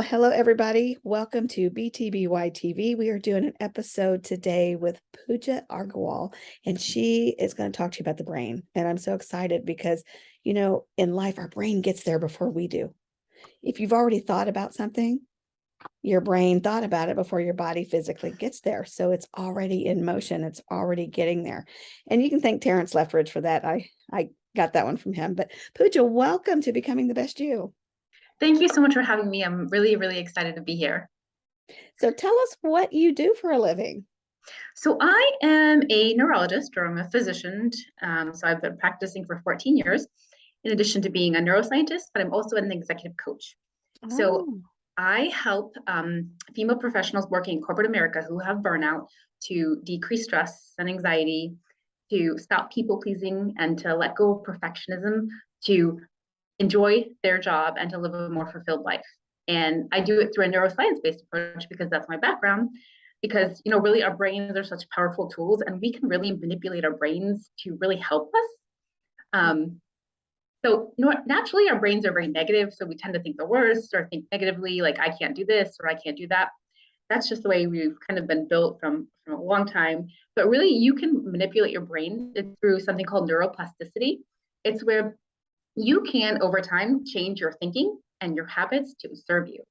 Well, hello, everybody. Welcome to BTBY TV. We are doing an episode today with Puja Aggarwal, and she is going to talk to you about the brain. And I'm so excited because, in life, our brain gets there before we do. If you've already thought about something, your brain thought about it before your body physically gets there. So it's already in motion. It's already getting there. And you can thank Terrence Lethbridge for that. I got that one from him. But Puja, welcome to Becoming the Best You. Thank you so much for having me. I'm really, really excited to be here. So tell us what you do for a living. So I am a neurologist, or I'm a physician. So I've been practicing for 14 years, in addition to being a neuroscientist, but I'm also an executive coach. So Oh, I help female professionals working in corporate America who have burnout to decrease stress and anxiety, to stop people pleasing, and to let go of perfectionism, to enjoy their job and to live a more fulfilled life. And I do it through a neuroscience-based approach because that's my background. Because really, our brains are such powerful tools, and we can really manipulate our brains to really help us. So naturally, our brains are very negative, so we tend to think the worst or think negatively, like I can't do this or I can't do that. That's just the way we've kind of been built from a long time. But really, you can manipulate your brain through something called neuroplasticity. It's where you can over time change your thinking and your habits to serve you.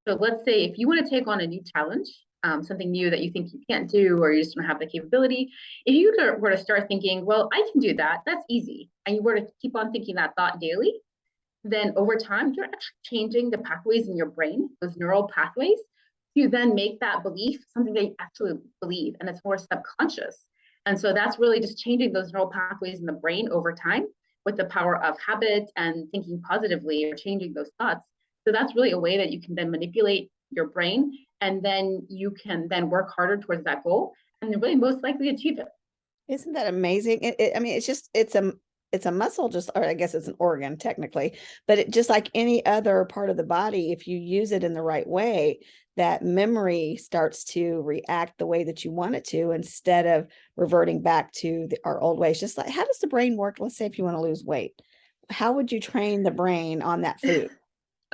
So let's say if you want to take on a new challenge, something new that you think you can't do or you just don't have the capability, if you were to start thinking, well, I can do that, that's easy, and you were to keep on thinking that thought daily, then over time, you're actually changing the pathways in your brain, those neural pathways, to then make that belief something that you actually believe, and it's more subconscious. And so that's really just changing those neural pathways in the brain over time with the power of habit and thinking positively or changing those thoughts. So that's really a way that you can then manipulate your brain, and then you can then work harder towards that goal and really most likely achieve it. isn't that amazing? I mean, it's a muscle, just, or I guess it's an organ technically, but just like any other part of the body, if you use it in the right way, that memory starts to react the way that you want it to instead of reverting back to our old ways. Just like, how does the brain work? Let's say if you want to lose weight, how would you train the brain on that food?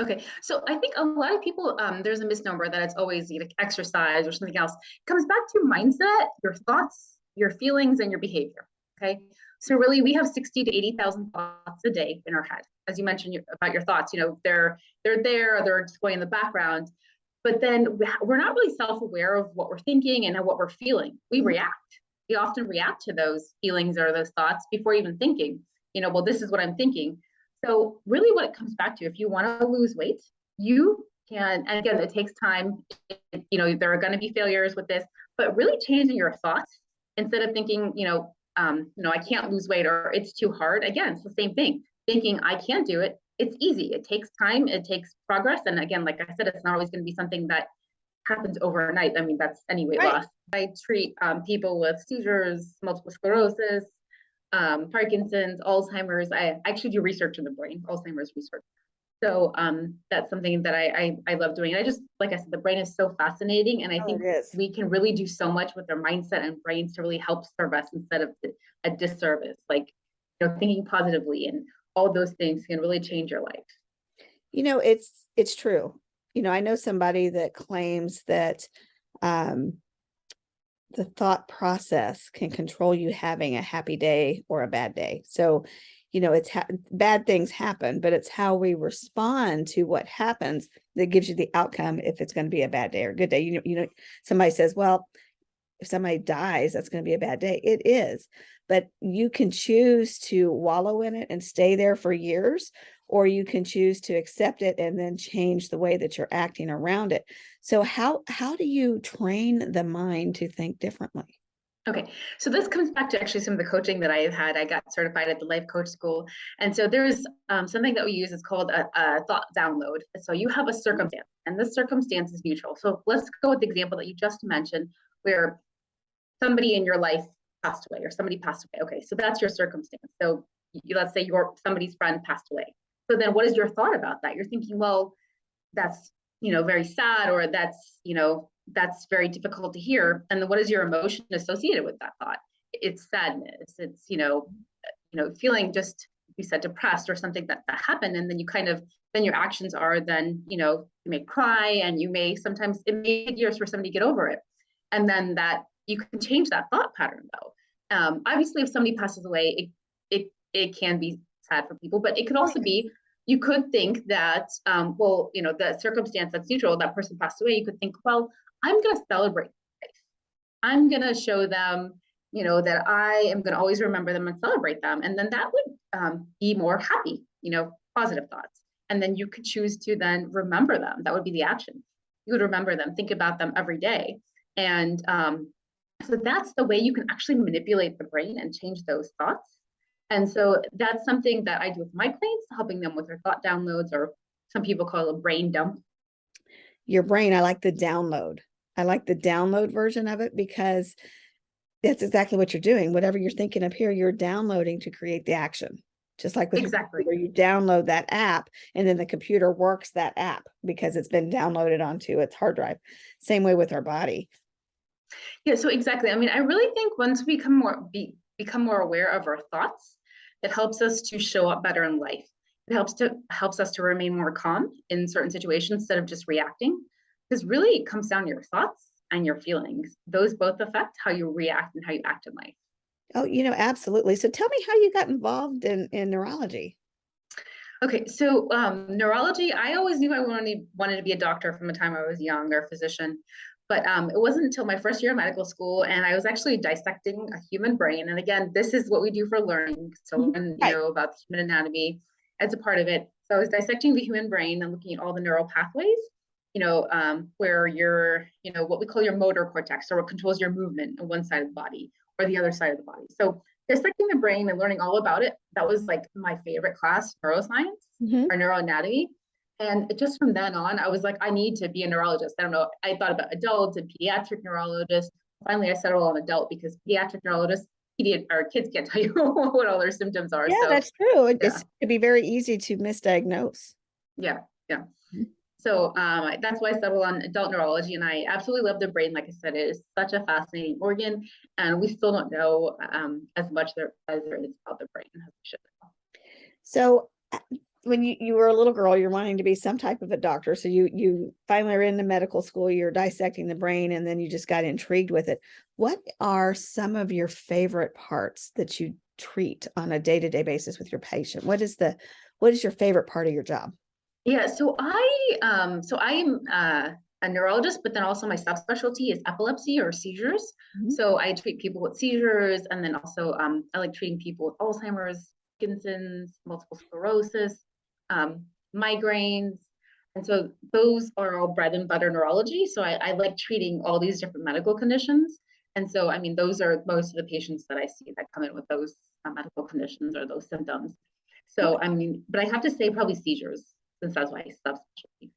Okay, so I think a lot of people, there's a misnomer that it's always like exercise or something else. It comes back to mindset, your thoughts, your feelings, and your behavior. Okay, so really, we have 60 to 80,000 thoughts a day in our head. As you mentioned about your thoughts, they're there, or they're just going in the background. But then we're not really self-aware of what we're thinking and what we're feeling. We react. We often react to those feelings or those thoughts before even thinking. Well, this is what I'm thinking. So really what it comes back to, if you want to lose weight, you can, and again, it takes time. There are going to be failures with this, but really changing your thoughts instead of thinking, I can't lose weight or it's too hard. Again, it's the same thing. Thinking I can't do it. It's easy. It takes time. It takes progress. And again, like I said, it's not always going to be something that happens overnight. I mean, that's any weight Right. loss. I treat people with seizures, multiple sclerosis, Parkinson's, Alzheimer's. I actually do research in the brain, Alzheimer's research. So that's something that I love doing. And I just, like I said, the brain is so fascinating. And I Oh, think it is. we can really do so much with our mindset and brains to really help serve us instead of a disservice. Like, thinking positively and all those things can really change your life. It's true. I know somebody that claims that um, the thought process can control you having a happy day or a bad day. So, it's bad things happen, but it's how we respond to what happens that gives you the outcome if it's going to be a bad day or a good day. Somebody says, well, if somebody dies, that's going to be a bad day. It is, but you can choose to wallow in it and stay there for years, or you can choose to accept it and then change the way that you're acting around it. So how do you train the mind to think differently? Okay, so this comes back to actually some of the coaching that I've had. I got certified at the Life Coach School. And so there's something that we use is called a thought download. So you have a circumstance, and this circumstance is neutral. So let's go with the example that you just mentioned, where somebody in your life passed away or somebody passed away. Okay, so that's your circumstance. So let's say somebody's friend passed away. So then what is your thought about that? You're thinking, well, that's very sad, or that's very difficult to hear. And then what is your emotion associated with that thought? It's sadness. It's feeling just you said depressed or something that happened, and then you kind of, then your actions are then, you may cry, and you may sometimes, it may take years for somebody to get over it. And then that you can change that thought pattern though. Obviously, if somebody passes away, it can be sad for people, but it could also be, you could think that, well, the circumstance that's neutral, that person passed away, you could think, well, I'm going to celebrate life. I'm going to show them, that I am going to always remember them and celebrate them. And then that would be more happy, positive thoughts. And then you could choose to then remember them. That would be the action. You would remember them, think about them every day. And so that's the way you can actually manipulate the brain and change those thoughts. And so that's something that I do with my clients, helping them with their thought downloads, or some people call it a brain dump. Your brain, I like the download. I like the download version of it, because that's exactly what you're doing. Whatever you're thinking of here, you're downloading to create the action. Just like with exactly, your computer, you download that app, and then the computer works that app because it's been downloaded onto its hard drive. Same way with our body. Yeah, so exactly. I mean, I really think once we become more aware of our thoughts, it helps us to show up better in life. It helps us to remain more calm in certain situations instead of just reacting. Because really, it comes down to your thoughts and your feelings. Those both affect how you react and how you act in life. Oh, absolutely. So tell me how you got involved in neurology. Okay, so neurology, I always knew I wanted to be a doctor from the time I was young, or a physician. But it wasn't until my first year of medical school, and I was actually dissecting a human brain. And again, this is what we do for learning. So, and about the human anatomy as a part of it. So I was dissecting the human brain and looking at all the neural pathways, where your, what we call your motor cortex, or what controls your movement on one side of the body or the other side of the body. So dissecting the brain and learning all about it, that was like my favorite class, neuroscience or neuroanatomy. And just from then on, I was like, I need to be a neurologist. I don't know. I thought about adults and pediatric neurologists. Finally, I settled on adult, because pediatric neurologists, our kids can't tell you what all their symptoms are. Yeah, so that's true. yeah. It could be very easy to misdiagnose. Yeah. So that's why I settled on adult neurology, and I absolutely love the brain. Like I said, it is such a fascinating organ, and we still don't know as much as there is about the brain as we should know. So when you were a little girl, you're wanting to be some type of a doctor. So you finally are into medical school, you're dissecting the brain, and then you just got intrigued with it. What are some of your favorite parts that you treat on a day-to-day basis with your patient? What is your favorite part of your job? Yeah, so I am a neurologist, but then also my subspecialty is epilepsy or seizures. So I treat people with seizures, and then also I like treating people with Alzheimer's, Parkinson's, multiple sclerosis, migraines. And so those are all bread and butter neurology. So I like treating all these different medical conditions. And so, I mean, those are most of the patients that I see that come in with those medical conditions or those symptoms. So, I mean, but I have to say probably seizures, since that's my subspecialty.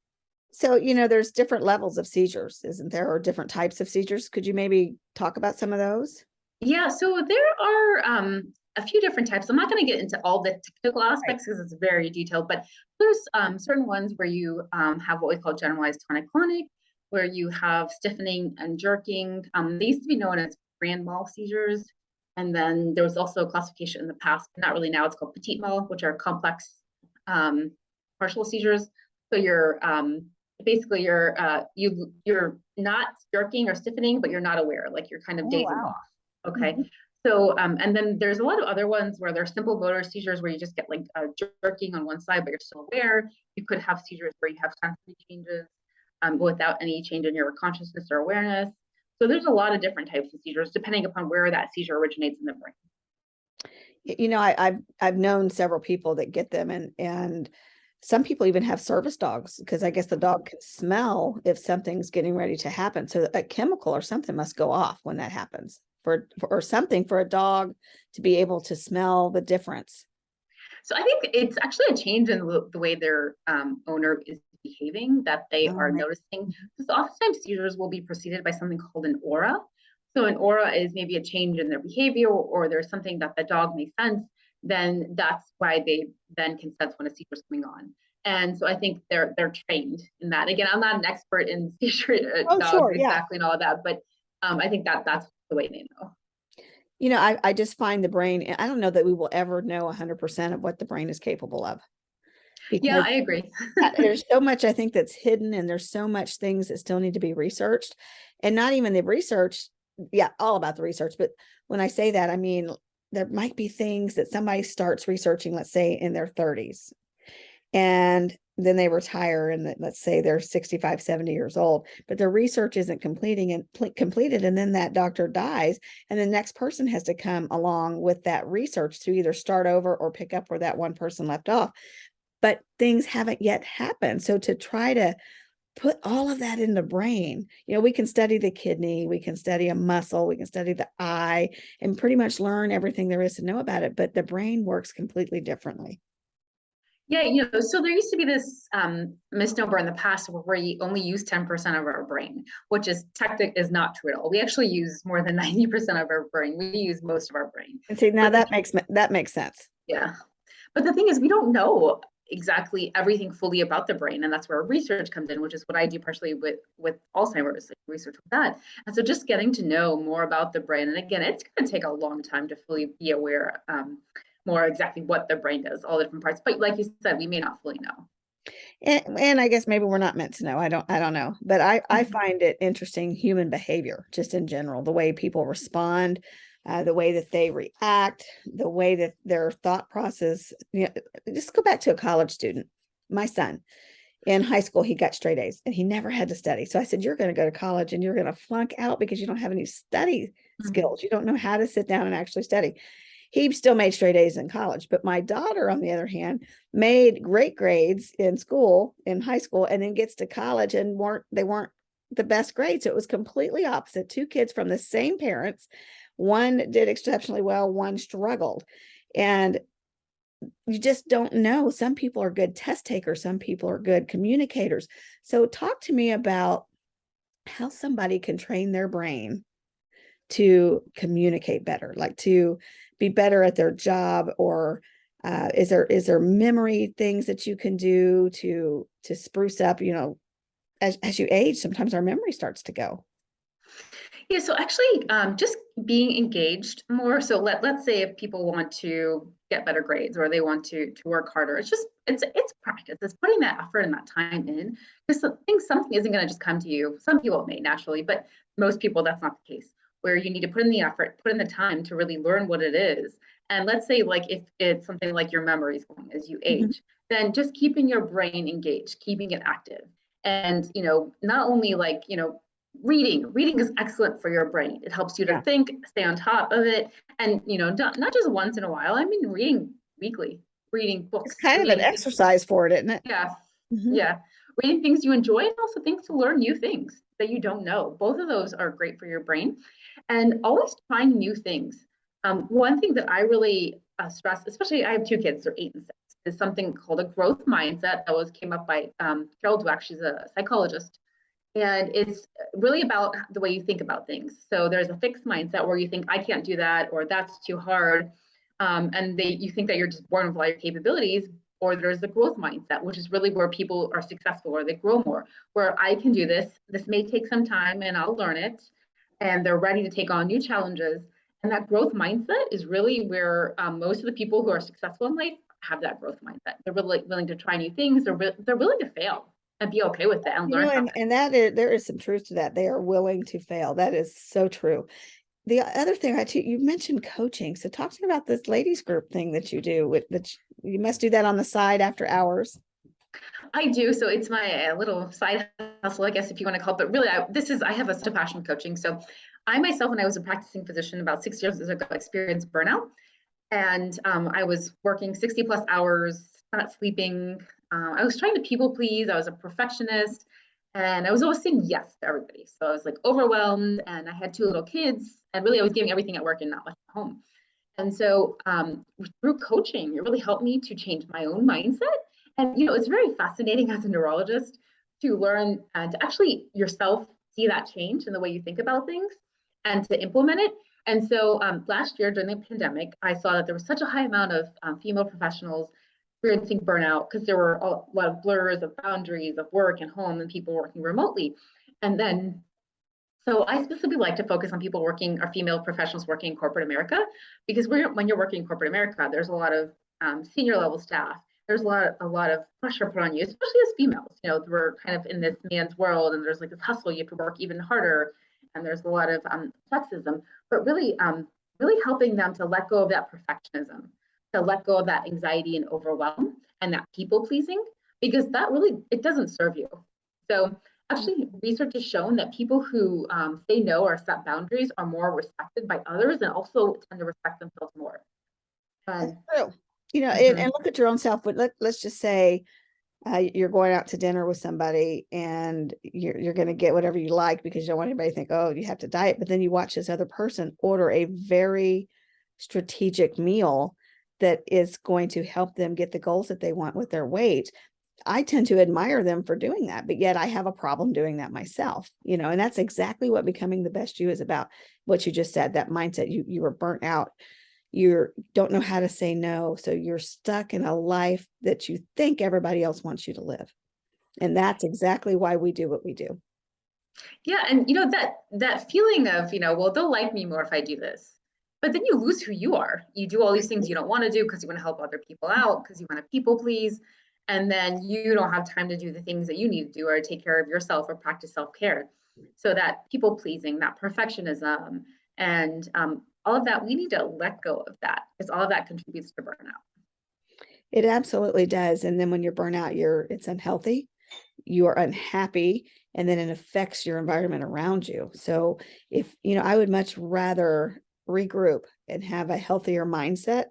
So, there's different levels of seizures, isn't there? Or different types of seizures. Could you maybe talk about some of those? Yeah, so there are a few different types. I'm not going to get into all the technical aspects because it's very detailed, but there's certain ones where you have what we call generalized tonic-clonic, where you have stiffening and jerking. They used to be known as grand mal seizures. And then there was also a classification in the past, not really now, it's called petit mal, which are complex partial seizures. So you're basically you're not jerking or stiffening, but you're not aware, like you're kind of dazing off. Okay. So, and then there's a lot of other ones where there's simple motor seizures where you just get like jerking on one side, but you're still aware. You could have seizures where you have sensory changes without any change in your consciousness or awareness. So there's a lot of different types of seizures depending upon where that seizure originates in the brain. I've known several people that get them, and some people even have service dogs, because I guess the dog can smell if something's getting ready to happen. So a chemical or something must go off when that happens, or something for a dog to be able to smell the difference. So I think it's actually a change in the way their owner is behaving that they are noticing. Because oftentimes seizures will be preceded by something called an aura. So an aura is maybe a change in their behavior, or there's something that the dog may sense. Then that's why they then can sense when a seizure is coming on. And so I think they're trained in that. Again, I'm not an expert in seizure dogs exactly and all of that, but I think that's the way they know. I just find the brain, I don't know that we will ever know 100% of what the brain is capable of, Yeah, because I agree. there's so much, I think, that's hidden, and there's so much things that still need to be researched, and not even the research. Yeah, all about the research. But when I say that, I mean, there might be things that somebody starts researching, let's say in their 30s, and then they retire, and let's say they're 65, 70 years old, but their research isn't completed. And then that doctor dies, and the next person has to come along with that research to either start over or pick up where that one person left off. But things haven't yet happened. So to try to put all of that in the brain, we can study the kidney, we can study a muscle, we can study the eye, and pretty much learn everything there is to know about it. But the brain works completely differently. Yeah, so there used to be this misnomer in the past where we only use 10% of our brain, which is not true at all. We actually use more than 90% of our brain. We use most of our brain. And see, now But that makes sense. yeah. But the thing is, we don't know exactly everything fully about the brain, and that's where research comes in, which is what I do partially with Alzheimer's, like research with that. And so, just getting to know more about the brain, and again, it's going to take a long time to fully be aware more exactly what the brain does, all the different parts. But like you said, we may not fully know. And I guess maybe we're not meant to know. I don't know. But I Mhm. find it interesting, human behavior, just in general, the way people respond, the way that they react, the way that their thought process. Just go back to a college student. My son in high school, he got straight A's and he never had to study. So I said, you're going to go to college and you're going to flunk out because you don't have any study Mhm. skills. You don't know how to sit down and actually study. He still made straight A's in college, but my daughter, on the other hand, made great grades in school, in high school, and then gets to college and weren't the best grades. So it was completely opposite. Two kids from the same parents. One did exceptionally well, one struggled. And you just don't know. Some people are good test takers, some people are good communicators. So talk to me about how somebody can train their brain to communicate better, like to be better at their job, or is there memory things that you can do to spruce up, as you age, sometimes our memory starts to go. Yeah, so actually, just being engaged more. So let's say if people want to get better grades or they want to work harder, it's practice. It's putting that effort and that time in. Because something isn't going to just come to you. Some people may naturally, but most people that's not the case. Where you need to put in the effort, put in the time to really learn what it is. And let's say like if it's something like your memory is going as you Mhm. age, then just keeping your brain engaged, keeping it active. And not only like reading is excellent for your brain. It helps you to Yeah, think, stay on top of it, and not just once in a while. I mean, reading weekly, reading it's books, kind of an reading things. exercise for it, isn't it? Yeah, Mhm. yeah, reading things you enjoy, and also things to learn new things that you don't know. Both of those are great for your brain, and always trying new things. One thing that I really stress, especially I have two kids, they're 8 and 6, is something called a growth mindset that was came up by Carol Dweck. She's a psychologist, and it's really about the way you think about things. So there's a fixed mindset where you think, I can't do that, or that's too hard. And you think that you're just born with all your capabilities. Or there's the growth mindset, which is really where people are successful or they grow more, where I can do this. This may take some time and I'll learn it. And they're ready to take on new challenges. And that growth mindset is really where most of the people who are successful in life have that growth mindset. They're really willing to try new things. They're willing to fail and be okay with it and learn from it. And there is some truth to that. They are willing to fail. That is so true. The other thing, you mentioned coaching. So talk to me about this ladies group thing that you do with that. You must do that on the side after hours. I do. So it's my little side hustle, I guess, if you want to call it. But really, I have a passion coaching. So I myself, when I was a practicing physician about 6 years ago, experienced burnout. And I was working 60 plus hours, not sleeping. I was trying to people please. I was a perfectionist. And I was always saying yes to everybody. So I was like overwhelmed. And I had two little kids. And really, I was giving everything at work and not much at home. And so through coaching, it really helped me to change my own mindset. And, it's very fascinating as a neurologist to learn and to actually yourself see that change in the way you think about things and to implement it. And so last year during the pandemic, I saw that there was such a high amount of female professionals experiencing burnout because there were a lot of blurs of boundaries of work and home and people working remotely. And then So I specifically like to focus on people working or female professionals working in corporate America, because when you're working in corporate America, there's a lot of senior level staff. There's a lot of pressure put on you, especially as females. We're kind of in this man's world, and there's like this hustle. You have to work even harder, and there's a lot of sexism. But really helping them to let go of that perfectionism, to let go of that anxiety and overwhelm, and that people pleasing, because that really, it doesn't serve you. So actually, research has shown that people who say no or set boundaries are more respected by others, and also tend to respect themselves more. That's And true. And mhm, look at your own self. But let's just say you're going out to dinner with somebody and you're going to get whatever you like because you don't want anybody to think, oh, you have to diet. But then you watch this other person order a very strategic meal that is going to help them get the goals that they want with their weight. I tend to admire them for doing that, but yet I have a problem doing that myself, and that's exactly what becoming the best you is about. What you just said, that mindset, you were burnt out. You don't know how to say no. So you're stuck in a life that you think everybody else wants you to live. And that's exactly why we do what we do. yeah, and that feeling of, well, they'll like me more if I do this. But then you lose who you are. You do all these things you don't want to do because you want to help other people out, because you want to people please. And then you don't have time to do the things that you need to do or take care of yourself or practice self-care. So that people pleasing, that perfectionism, and all of that, we need to let go of that, because all of that contributes to burnout. It absolutely does. And then when you're burnt out, it's unhealthy, you are unhappy, and then it affects your environment around you. So if, I would much rather regroup and have a healthier mindset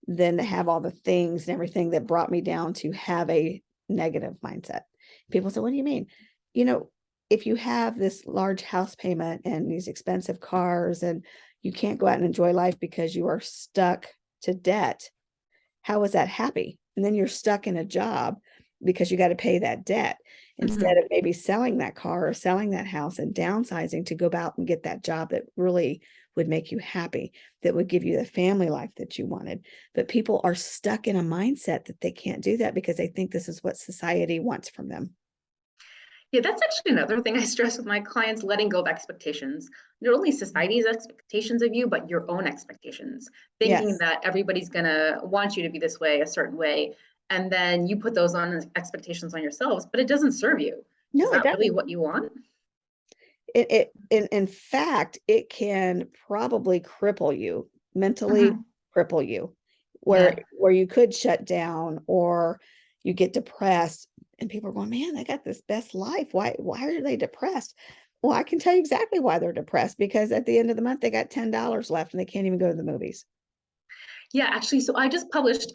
than to have all the things and everything that brought me down to have a negative mindset. People say, what do you mean? You know, if you have this large house payment and these expensive cars and you can't go out and enjoy life because you are stuck to debt, how is that happy? And then you're stuck in a job because you got to pay that debt instead Mhm. of maybe selling that car or selling that house and downsizing to go out and get that job that really would make you happy, that would give you the family life that you wanted. But people are stuck in a mindset that they can't do that because they think this is what society wants from them. Yeah, that's actually another thing I stress with my clients: letting go of expectations. Not only society's expectations of you, but your own expectations. Thinking Yes. that everybody's going to want you to be this way, a certain way. And then you put those on expectations on yourselves, but it doesn't serve you. Is No, it that really doesn't. what you want? In fact, it can probably cripple you, mentally Mhm. cripple you, where Yeah. you could shut down or you get depressed and people are going, man, they got this best life. Why are they depressed? Well, I can tell you exactly why they're depressed because at the end of the month they got $10 left and they can't even go to the movies. Yeah, actually, so I just published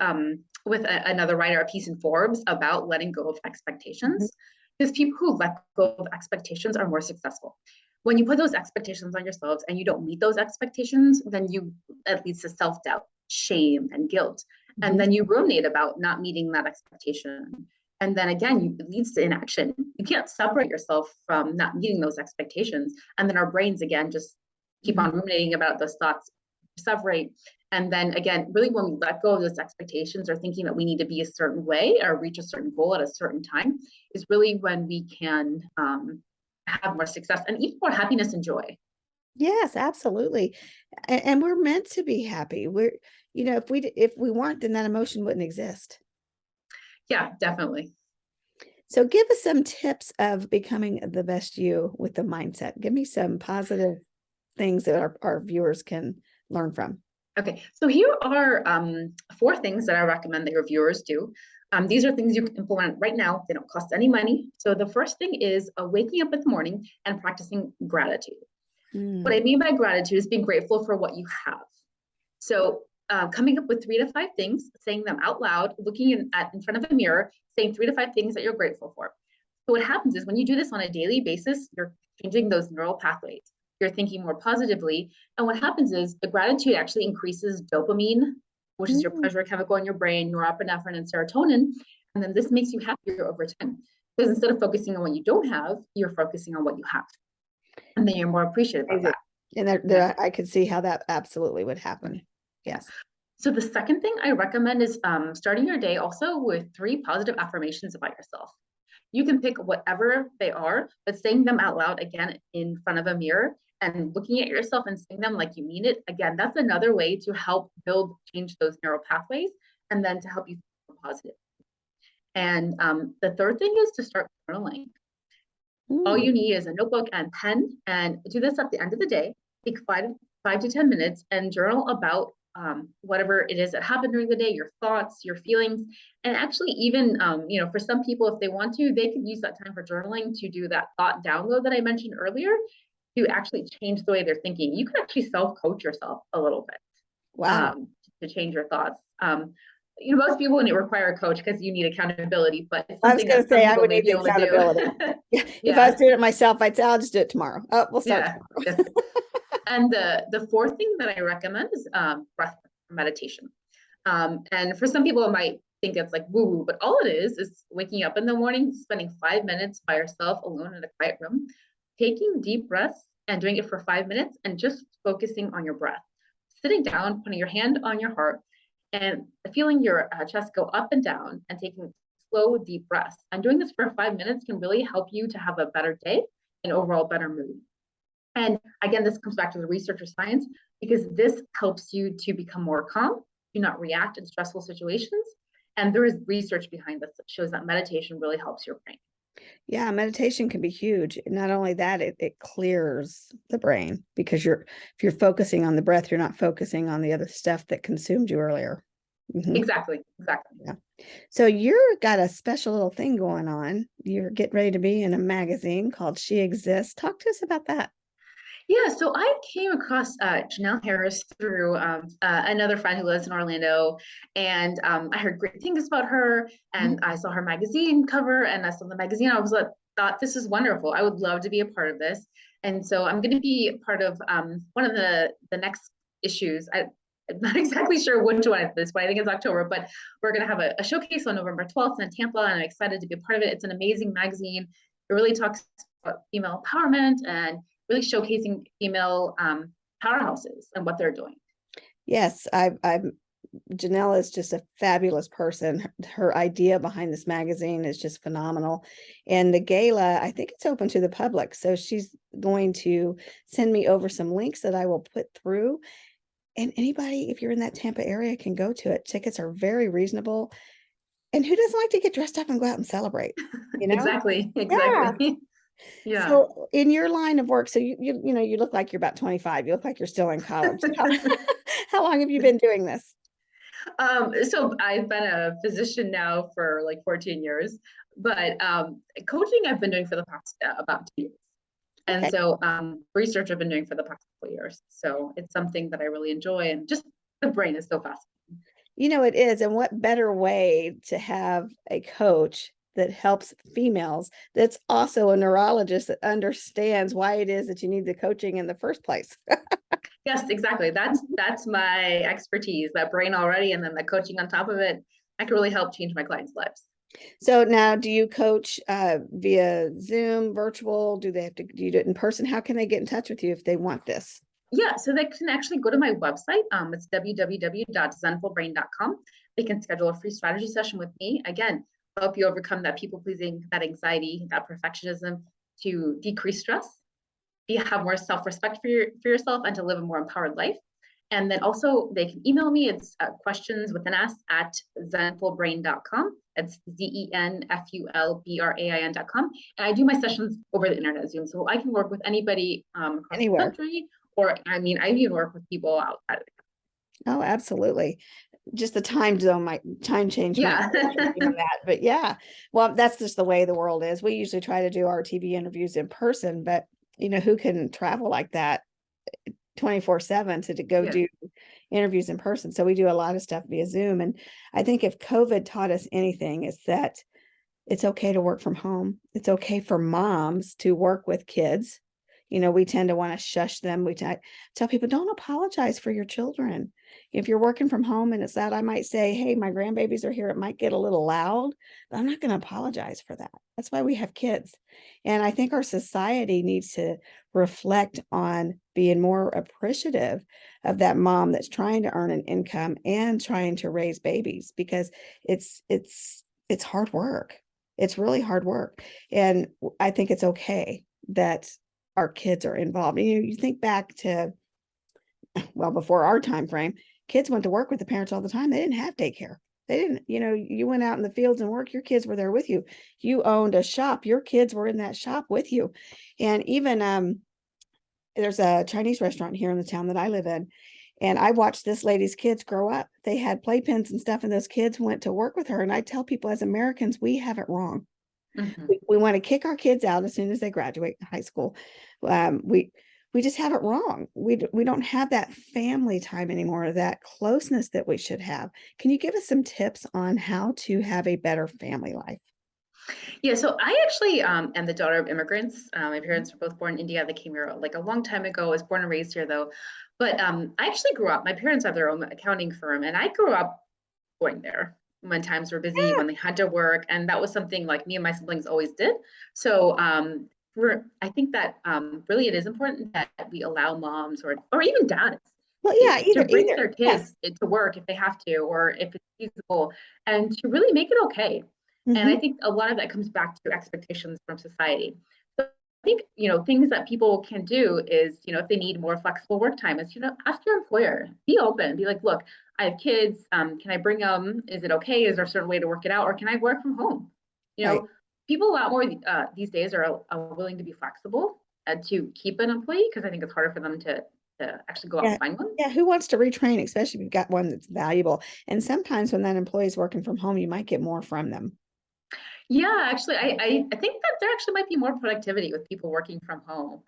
with another writer a piece in Forbes about letting go of Mhm. expectations, because people who let go of expectations are more successful. When you put those expectations on yourselves and you don't meet those expectations, then that leads to self-doubt, shame, and guilt. And Mhm. then you ruminate about not meeting that expectation. And then again, it leads to inaction. You can't separate yourself from not meeting those expectations. And then our brains, again, just keep Mhm. on ruminating about those thoughts, separate. And then again, really when we let go of those expectations or thinking that we need to be a certain way or reach a certain goal at a certain time is really when we can have more success and even more happiness and joy. Yes, absolutely. And we're meant to be happy. If we weren't, then that emotion wouldn't exist. Yeah, definitely. So give us some tips of becoming the best you with the mindset. Give me some positive things that our viewers can learn from. Okay, so here are 4 things that I recommend that your viewers do. These are things you can implement right now. They don't cost any money. So the first thing is waking up in the morning and practicing gratitude. What I Mm. mean by gratitude is being grateful for what you have. So coming up with 3 to 5 things, saying them out loud, looking in front of a mirror, saying 3 to 5 things that you're grateful for. So what happens is when you do this on a daily basis, you're changing those neural pathways. You're thinking more positively. And what happens is the gratitude actually increases dopamine, which is your Mm. pleasure chemical in your brain, norepinephrine and serotonin. And then this makes you happier over time. Because instead of focusing on what you don't have, you're focusing on what you have. And then you're more appreciative of Amazing. that. And Yeah. I could see how that absolutely would Okay. happen. Yeah. Yes. So the second thing I recommend is starting your day also with 3 positive affirmations about yourself. You can pick whatever they are, but saying them out loud again in front of a mirror and looking at yourself and saying them like you mean it, again, that's another way to help change those neural pathways, and then to help you feel positive. And the third thing is to start journaling. All you need is a notebook and pen, and do this at the end of the day. Take 5 to 10 minutes and journal about whatever it is that happened during the day, your thoughts, your feelings. And actually, even for some people, if they want to, they can use that time for journaling to do that thought download that I mentioned earlier, to actually change the way they're thinking. You can actually self-coach yourself a little bit. Wow. To change your thoughts. Most people wouldn't require a coach because you need accountability, but it's I was something going that to some say I people would may need be the able to accountability. do. Yeah. If I Yeah. was doing it myself, I'd say I'll just do it tomorrow. Oh, we'll start Yeah. tomorrow. And the fourth thing that I recommend is breath meditation. And for some people, it might think it's like woo woo, but all it is waking up in the morning, spending 5 minutes by yourself alone in a quiet room, taking deep breaths and doing it for 5 minutes and just focusing on your breath. Sitting down, putting your hand on your heart and feeling your chest go up and down, and taking slow, deep breaths. And doing this for 5 minutes can really help you to have a better day and overall better mood. And again, this comes back to the research or science, because this helps you to become more calm, do not react in stressful situations. And there is research behind this that shows that meditation really helps your brain. Yeah, meditation can be huge. Not only that, it clears the brain, because if you're focusing on the breath, you're not focusing on the other stuff that consumed you earlier. Exactly. Yeah. So you're got a special little thing going on. You're getting ready to be in a magazine called She Exists. Talk to us about that. Yeah, so I came across Janelle Harris through another friend who lives in Orlando, and I heard great things about her, and I saw her magazine cover, and I saw the magazine. I was like, thought this is wonderful. I would love to be a part of this, and so I'm going to be part of one of the next issues. I'm not exactly sure which one at this point. I think it's October, but we're going to have a showcase on November 12th in Tampa, and I'm excited to be a part of it. It's an amazing magazine. It really talks about female empowerment and really showcasing female powerhouses and what they're doing. Yes, I'm Janelle is just a fabulous person. Her idea behind this magazine is just phenomenal. And the gala, I think it's open to the public. So she's going to send me over some links that I will put through. And anybody, if you're in that Tampa area, can go to it. Tickets are very reasonable. And who doesn't like to get dressed up and go out and celebrate? Exactly. Yeah. Yeah. So in your line of work, so you look like you're about 25. You look like you're still in college. How long have you been doing this? So I've been a physician now for like 14 years, but coaching I've been doing for the past about 2 years. And Okay. so research I've been doing for the past couple of years. So it's something that I really enjoy, and just the brain is so fascinating. It is. And what better way to have a coach that helps females that's also a neurologist that understands why it is that you need the coaching in the first place. Yes, exactly. That's my expertise, that brain already, and then the coaching on top of it. I can really help change my clients' lives. So now, do you coach via Zoom, virtual? Do you do it in person? How can they get in touch with you if they want this? Yeah, so they can actually go to my website. It's www.zenfulbrain.com. They can schedule a free strategy session with me. Again, help you overcome that people pleasing, that anxiety, that perfectionism, to decrease stress, have more self-respect for yourself, and to live a more empowered life. And then also they can email me. It's questions with an S at zenfulbrain.com. It's zenfulbrain.com. And I do my sessions over the internet, Zoom. So I can work with anybody across Anywhere. the country, or I even work with people outside of the Oh, absolutely. Just the time zone, time change might country. be tricky on that. But yeah, well, that's just the way the world is. We usually try to do our TV interviews in person, but who can travel like that 24/7 to go do interviews in person? So we do a lot of stuff via Zoom. And I think if COVID taught us anything, is that it's okay to work from home. It's okay for moms to work with kids. We tend to want to shush them. We tell people, don't apologize for your children. If you're working from home and it's that, I might say, hey, my grandbabies are here. It might get a little loud, but I'm not going to apologize for that. That's why we have kids. And I think our society needs to reflect on being more appreciative of that mom that's trying to earn an income and trying to raise babies, because it's hard work. It's really hard work. And I think it's okay that our kids are involved. You think back to, well, before our time frame, kids went to work with the parents all the time. They didn't have daycare. They didn't, you went out in the fields and work, your kids were there with you. You owned a shop, your kids were in that shop with you. And even there's a Chinese restaurant here in the town that I live in. And I watched this lady's kids grow up. They had playpens and stuff, and those kids went to work with her. And I tell people, as Americans, we have it wrong. Mhm. We want to kick our kids out as soon as they graduate high school. We just have it wrong. We don't have that family time anymore, that closeness that we should have. Can you give us some tips on how to have a better family life? Yeah, so I actually am the daughter of immigrants. My parents were both born in India. They came here like a long time ago. I was born and raised here though. But I actually grew up, my parents have their own accounting firm, and I grew up going there when times were busy, when they had to work. And that was something like me and my siblings always did. So I think that really it is important that we allow moms or even dads Well, to, yeah, to bring either. their Yes. kids to work if they have to, or if it's feasible, and to really make it okay. And Hmm. I think a lot of that comes back to expectations from society. So I think, things that people can do is, if they need more flexible work time, is, ask your employer, be open, be like, look, I have kids. Can I bring them? Is it okay? Is there a certain way to work it out? Or can I work from home? You Right. know, people a lot more these days are willing to be flexible to keep an employee, because I think it's harder for them to actually go out Yeah. and find one. Yeah. Who wants to retrain, especially if you've got one that's valuable? And sometimes when that employee is working from home, you might get more from them. Yeah, actually, I think that there actually might be more productivity with people working from home.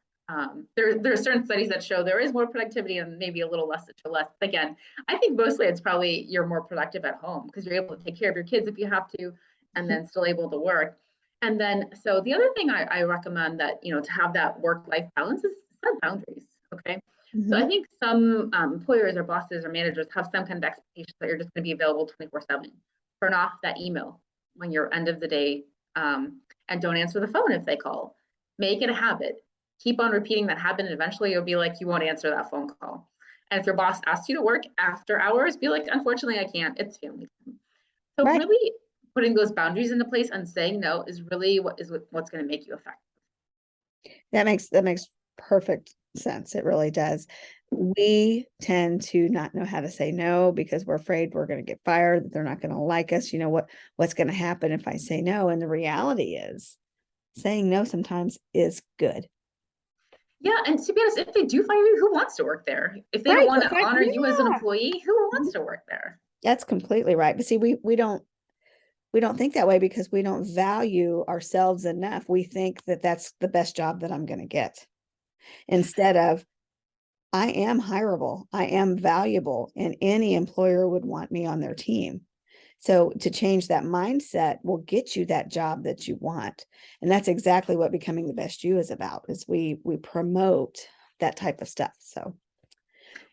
There are certain studies that show there is more productivity and maybe a little less to less. Again, I think mostly it's probably you're more productive at home because you're able to take care of your kids if you have to, and then still able to work. And then, so the other thing I recommend that, to have that work-life balance is set boundaries. Okay. So Hmm. I think some employers or bosses or managers have some kind of expectations that you're just going to be available 24/7. Turn off that email when you're end of the day, and don't answer the phone if they call. Make it a habit. Keep on repeating that habit, and eventually you'll be like, you won't answer that phone call. And if your boss asks you to work after hours, be like, unfortunately, I can't. It's family time. So Right. really putting those boundaries into place and saying no is really what's going to make you effective. That makes perfect sense. It really does. We tend to not know how to say no because we're afraid we're going to get fired, that they're not going to like us. What's going to happen if I say no? And the reality is saying no sometimes is good. Yeah, and to be honest, if they do fire you, who wants to work there? If they don't Right. want That's to right. honor you as an Yeah. employee, who Mhm. wants to work there? That's completely right. But see, we don't think that way because we don't value ourselves enough. We think that that's the best job that I'm going to get, instead of, I am hireable, I am valuable, and any employer would want me on their team. So to change that mindset will get you that job that you want. And that's exactly what becoming the best you is about, is we promote that type of stuff. So,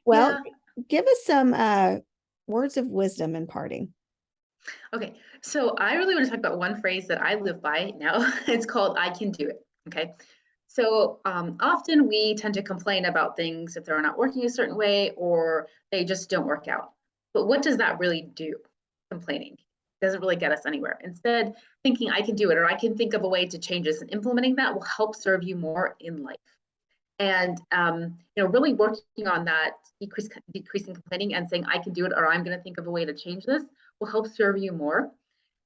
well, Yeah. give us some words of wisdom in parting. Okay, so I really want to talk about one phrase that I live by now. It's called I can do it. Okay. So often we tend to complain about things if they're not working a certain way or they just don't work out. But what does that really do? Complaining doesn't really get us anywhere. Instead, thinking I can do it or I can think of a way to change this and implementing that will help serve you more in life. And really working on that, decreasing complaining and saying I can do it or I'm going to think of a way to change this will help serve you more.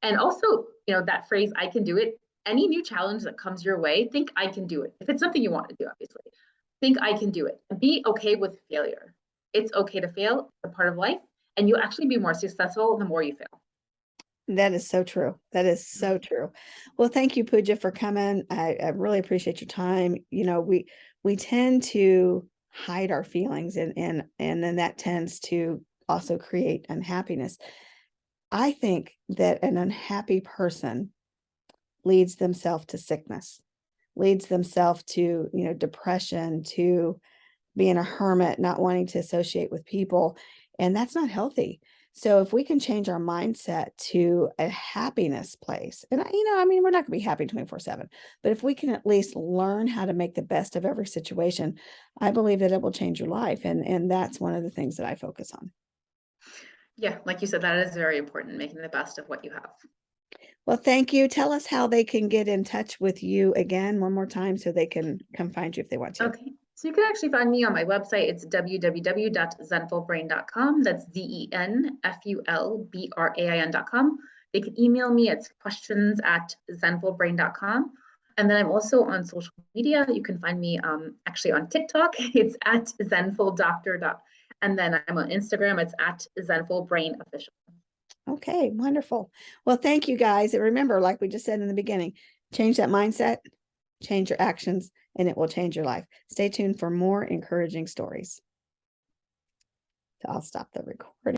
And also, that phrase I can do it, any new challenge that comes your way, think I can do it. If it's something you want to do, obviously, think I can do it. And be okay with failure. It's okay to fail, it's a part of life, and you'll actually be more successful the more you fail. That is so true. That is so true. Well, thank you, Puja, for coming. I really appreciate your time. We tend to hide our feelings, and then that tends to also create unhappiness. I think that an unhappy person leads themselves to sickness, leads themselves to, depression, to being a hermit, not wanting to associate with people, and that's not healthy. So if we can change our mindset to a happiness place, and I mean, we're not going to be happy 24/7, but if we can at least learn how to make the best of every situation, I believe that it will change your life, and that's one of the things that I focus on. Yeah, like you said, that is very important, making the best of what you have. Well, thank you. Tell us how they can get in touch with you again one more time so they can come find you if they want to. Okay, so you can actually find me on my website. It's www.zenfulbrain.com. That's ZENFULBRAIN.com. They can email me at questions@zenfulbrain.com. And then I'm also on social media. You can find me actually on TikTok. It's at zenfuldoctor. And then I'm on Instagram. It's at zenfulbrainofficial. Okay, wonderful. Well, thank you guys. And remember, like we just said in the beginning, change that mindset, change your actions, and it will change your life. Stay tuned for more encouraging stories. So I'll stop the recording.